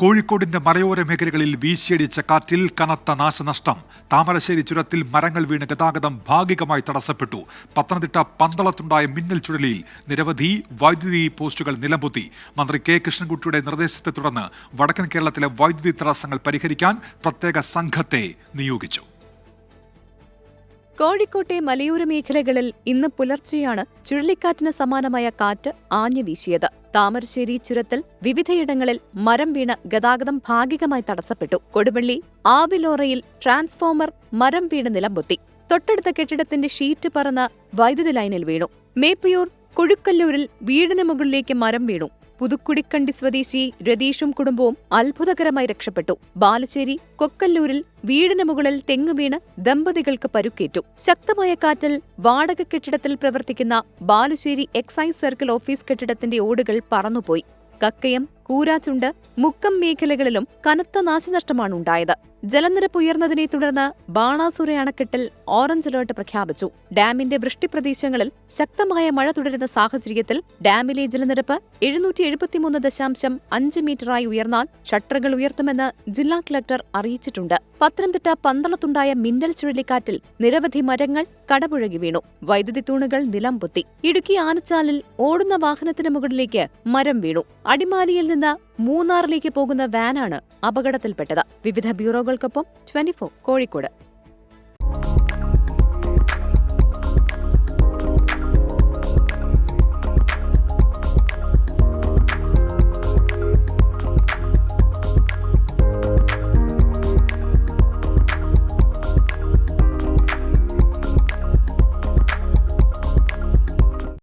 കോഴിക്കോടിന്റെ മലയോര മേഖലകളിൽ വീശിയടിച്ച കാറ്റിൽ കനത്ത നാശനഷ്ടം. താമരശ്ശേരി ചുരത്തിൽ മരങ്ങൾ വീണ് ഗതാഗതം ഭാഗികമായി തടസ്സപ്പെട്ടു. പത്തനംതിട്ട പന്തളത്തുണ്ടായ മിന്നൽ ചുഴലിയിൽ നിരവധി വൈദ്യുതി പോസ്റ്റുകൾ നിലംപൊത്തി. മന്ത്രി കെ കൃഷ്ണൻകുട്ടിയുടെ നിർദ്ദേശത്തെ തുടർന്ന് വടക്കൻ കേരളത്തിലെ വൈദ്യുതി തടസ്സങ്ങൾ പരിഹരിക്കാൻ പ്രത്യേക സംഘത്തെ നിയോഗിച്ചു. കോഴിക്കോട്ടെ മലയോര മേഖലകളിൽ ഇന്ന് പുലർച്ചെയാണ് ചുഴലിക്കാറ്റിന് സമാനമായ കാറ്റ് ആഞ്ഞു വീശിയത്. താമരശ്ശേരി ചുരത്തിൽ വിവിധയിടങ്ങളിൽ മരം വീണ് ഗതാഗതം ഭാഗികമായി തടസ്സപ്പെട്ടു. കൊടുവള്ളി ആവിലോറയിൽ ട്രാൻസ്ഫോമർ മരം വീണ് നിലംപൊത്തി. തൊട്ടടുത്ത കെട്ടിടത്തിന്റെ ഷീറ്റ് പറന്ന് വൈദ്യുതി ലൈനിൽ വീണു. മേപ്പയൂർ കുഴുക്കല്ലൂരിൽ വീടിന് മുകളിലേക്ക് മരം വീണു. പുതുക്കുടിക്കണ്ടി സ്വദേശി രതീഷും കുടുംബവും അത്ഭുതകരമായി രക്ഷപ്പെട്ടു. ബാലുശ്ശേരി കൊക്കല്ലൂരിൽ വീടിന് മുകളിൽ തെങ്ങ് വീണ് ദമ്പതികൾക്ക് പരുക്കേറ്റു. ശക്തമായ കാറ്റിൽ വാടക കെട്ടിടത്തിൽ പ്രവർത്തിക്കുന്ന ബാലുശ്ശേരി എക്സൈസ് സർക്കിൾ ഓഫീസ് കെട്ടിടത്തിന്റെ ഓടുകൾ പറന്നുപോയി. കക്കയം, കൂരാച്ചുണ്ട്, മുക്കം മേഖലകളിലും കനത്ത നാശനഷ്ടമാണുണ്ടായത്. ജലനിരപ്പ് ഉയർന്നതിനെ തുടർന്ന് ബാണാസുര അണക്കെട്ടിൽ ഓറഞ്ച് അലർട്ട് പ്രഖ്യാപിച്ചു. ഡാമിന്റെ വൃഷ്ടിപ്രദേശങ്ങളിൽ ശക്തമായ മഴ തുടരുന്ന സാഹചര്യത്തിൽ ഡാമിലെ ജലനിരപ്പ് 773.5 മീറ്ററായി ഉയർന്നാൽ ഷട്ടറുകൾ ഉയർത്തുമെന്ന് ജില്ലാ കളക്ടർ അറിയിച്ചിട്ടുണ്ട്. പത്തനംതിട്ട പന്തളത്തുണ്ടായ മിന്നൽ ചുഴലിക്കാറ്റിൽ നിരവധി മരങ്ങൾ കടപുഴകി വീണു. വൈദ്യുതി തൂണുകൾ നിലംപൊത്തി. ഇടുക്കി ആനച്ചാലിൽ ഓടുന്ന വാഹനത്തിന് മുകളിലേക്ക് മരം വീണു. അടിമാലിയിൽ നിന്ന് മൂന്നാറിലേക്ക് പോകുന്ന വാനാണ് അപകടത്തിൽപ്പെട്ടത്. വിവിധ ബ്യൂറോകൾക്കൊപ്പം 24 കോഴിക്കോട്.